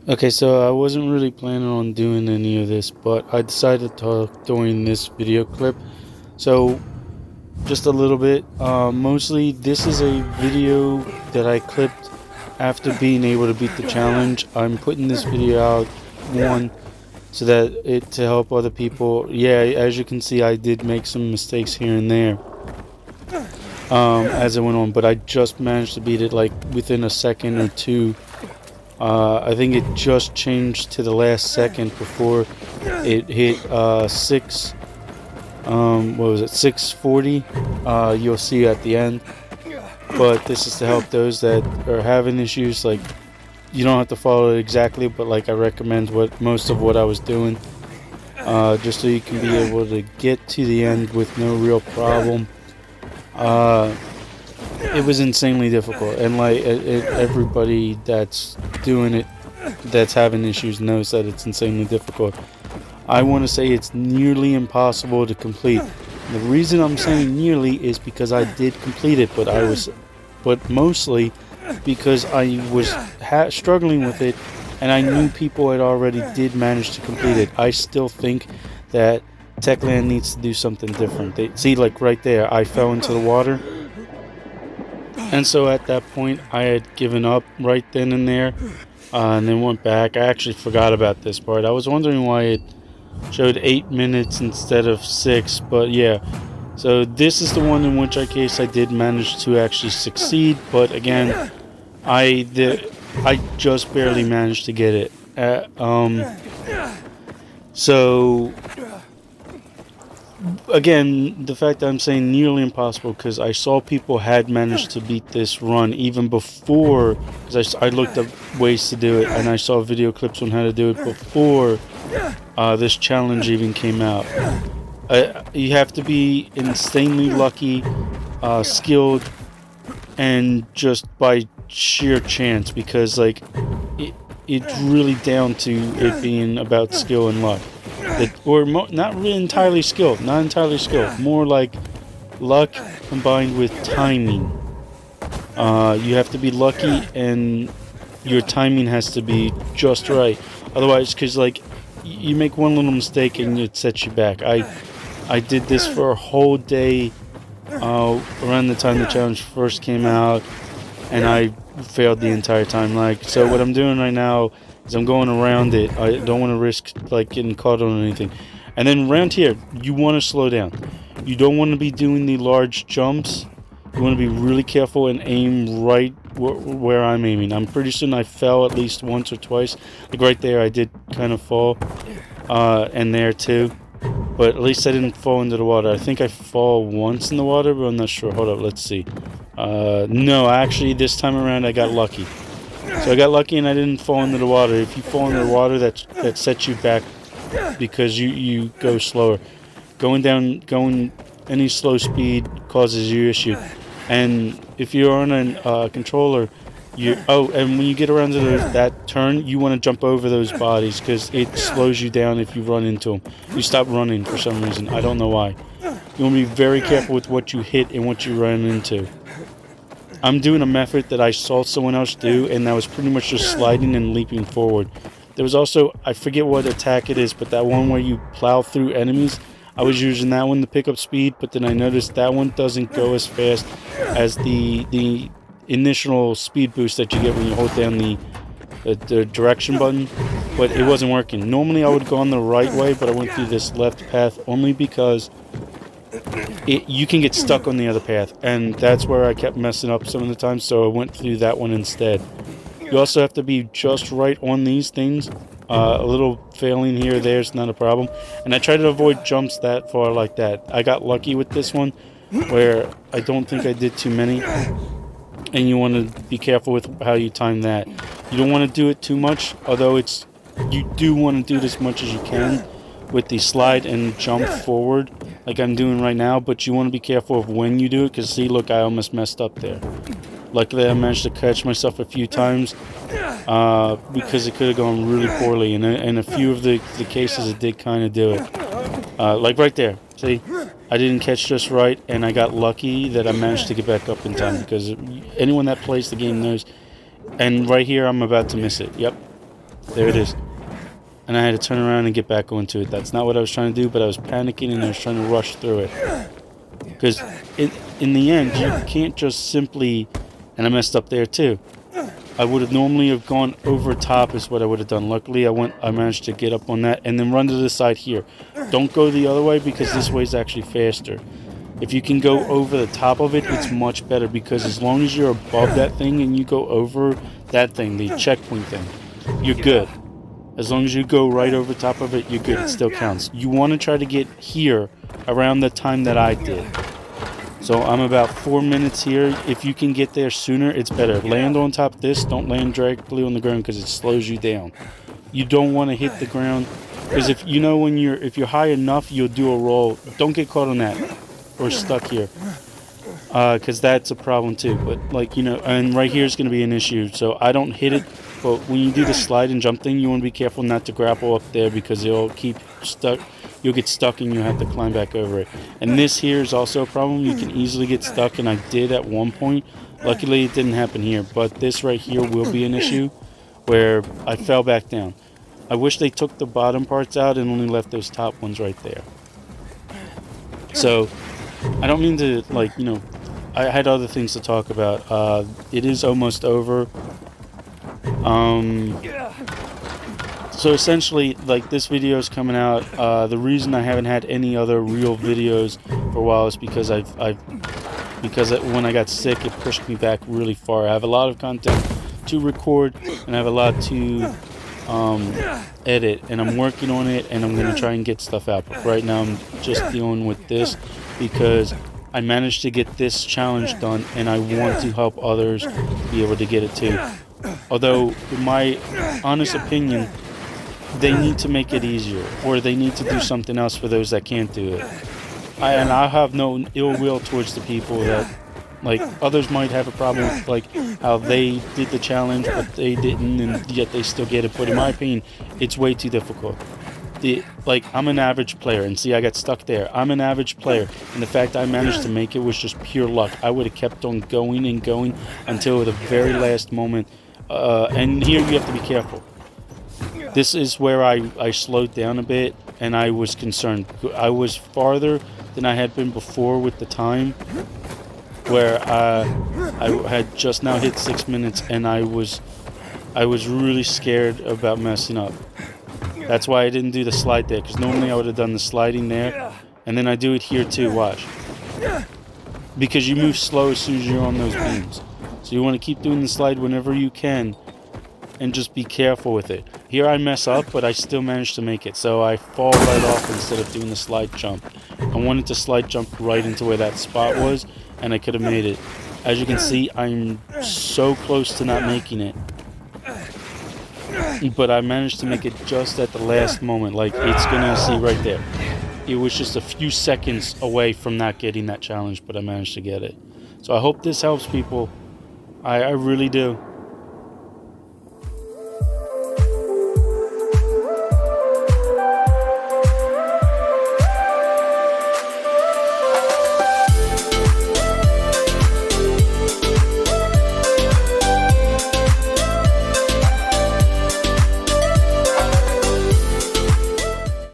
Okay, so I wasn't really planning on doing any of this, but I decided to talk during this video clip. So, just a little bit. Mostly, this is a video that I clipped after being able to beat the challenge. I'm putting this video out, one, so that it to help other people. Yeah, as you can see, I did make some mistakes here and there as I went on, but I just managed to beat it like within a second or two. I think it just changed to the last second before it hit 640. You'll see at the end. But this is to help those that are having issues. Like, you don't have to follow it exactly, but like I recommend most of what I was doing, just so you can be able to get to the end with no real problem. It was insanely difficult, and like everybody that's doing it, that's having issues, knows that it's insanely difficult. I want to say it's nearly impossible to complete. The reason I'm saying nearly is because I did complete it, but mostly because I was struggling with it, and I knew people had already did manage to complete it. I still think that Techland needs to do something different. See, like right there, I fell into the water. And so at that point, I had given up right then and there, and then went back. I actually forgot about this part. I was wondering why it showed 8 minutes instead of 6, but yeah. So this is the one in which I did manage to actually succeed, but again, I just barely managed to get it. So again, the fact that I'm saying nearly impossible, because I saw people had managed to beat this run even before, because I looked up ways to do it, and I saw video clips on how to do it before this challenge even came out. You have to be insanely lucky, skilled, and just by sheer chance, because like it's really down to it being about skill and luck. Not really entirely skilled, more like luck combined with timing. You have to be lucky, and your timing has to be just right. Otherwise, because like you make one little mistake and it sets you back. I did this for a whole day around the time the challenge first came out, and I failed the entire time. Like, so what I'm doing right now is I'm going around it. I don't want to risk like getting caught on anything. And then around here, you want to slow down. You don't want to be doing the large jumps. You want to be really careful and aim right where I'm aiming. I'm pretty certain I fell at least once or twice. Like right there, I did kind of fall, and there too. But at least I didn't fall into the water. I think I fall once in the water, but I'm not sure. Hold up, let's see. No, actually, this time around I got lucky. So I got lucky and I didn't fall into the water. If you fall into the water, that sets you back because you go slower. Going any slow speed causes you issue. And if you're on a controller, and when you get around to that turn, you want to jump over those bodies because it slows you down if you run into them. You stop running for some reason. I don't know why. You want to be very careful with what you hit and what you run into. I'm doing a method that I saw someone else do, and that was pretty much just sliding and leaping forward. There was also, I forget what attack it is, but that one where you plow through enemies, I was using that one to pick up speed, but then I noticed that one doesn't go as fast as the initial speed boost that you get when you hold down the direction button, but it wasn't working. Normally I would go on the right way, but I went through this left path only because you can get stuck on the other path, and that's where I kept messing up some of the time, so I went through that one instead. You also have to be just right on these things. A little failing here or there is not a problem, and I try to avoid jumps that far like that. I got lucky with this one where I don't think I did too many, and you want to be careful with how you time that. You don't want to do it too much, although you do want to do it as much as you can with the slide and jump forward like I'm doing right now, but you want to be careful of when you do it, because see, look, I almost messed up there. Luckily I managed to catch myself a few times because it could have gone really poorly, and in a few of the cases it did kind of do it. Like right there, see, I didn't catch just right, and I got lucky that I managed to get back up in time, because anyone that plays the game knows. And right here I'm about to miss it. Yep, There it is. And I had to turn around and get back onto it. That's not what I was trying to do, but I was panicking and I was trying to rush through it. Because in the end, you can't just simply... And I messed up there too. I would have normally have gone over top is what I would have done. Luckily, I managed to get up on that and then run to the side here. Don't go the other way because this way is actually faster. If you can go over the top of it, it's much better because as long as you're above that thing and you go over that thing, the checkpoint thing, you're good. As long as you go right over top of it, you're good. It still counts. You want to try to get here around the time that I did. So I'm about 4 minutes here. If you can get there sooner, it's better. Land on top of this. Don't land directly on the ground because it slows you down. You don't want to hit the ground because if you're high enough, you'll do a roll. Don't get caught on that or stuck here because that's a problem too. But and right here is going to be an issue. So I don't hit it. But when you do the slide and jump thing, you want to be careful not to grapple up there because it'll keep stuck. You'll get stuck and you have to climb back over it. And this here is also a problem. You can easily get stuck, and I did at one point. Luckily, it didn't happen here. But this right here will be an issue where I fell back down. I wish they took the bottom parts out and only left those top ones right there. So I don't mean to I had other things to talk about. It is almost over. So essentially, this video is coming out. The reason I haven't had any other real videos for a while is because when I got sick, it pushed me back really far. I have a lot of content to record, and I have a lot to edit, and I'm working on it, and I'm going to try and get stuff out. But right now, I'm just dealing with this because I managed to get this challenge done, and I want to help others be able to get it too. Although, in my honest opinion, they need to make it easier, or they need to do something else for those that can't do it. And I have no ill will towards the people that, others might have a problem with, how they did the challenge, but they didn't, and yet they still get it. But in my opinion, it's way too difficult. I'm an average player, and see, I got stuck there. I'm an average player, and the fact I managed to make it was just pure luck. I would have kept on going and going until the very last moment. And here you have to be careful. This is where I slowed down a bit, and I was concerned. I was farther than I had been before with the time, where I had just now hit 6 minutes, and I was really scared about messing up. That's why I didn't do the slide there, because normally I would have done the sliding there, and then I do it here too. Watch. Because you move slow as soon as you're on those beams. So you want to keep doing the slide whenever you can, and just be careful with it. Here I mess up, but I still manage to make it. So I fall right off instead of doing the slide jump. I wanted to slide jump right into where that spot was, and I could have made it. As you can see, I'm so close to not making it. But I managed to make it just at the last moment. It's gonna see right there. It was just a few seconds away from not getting that challenge, but I managed to get it. So I hope this helps people. I really do.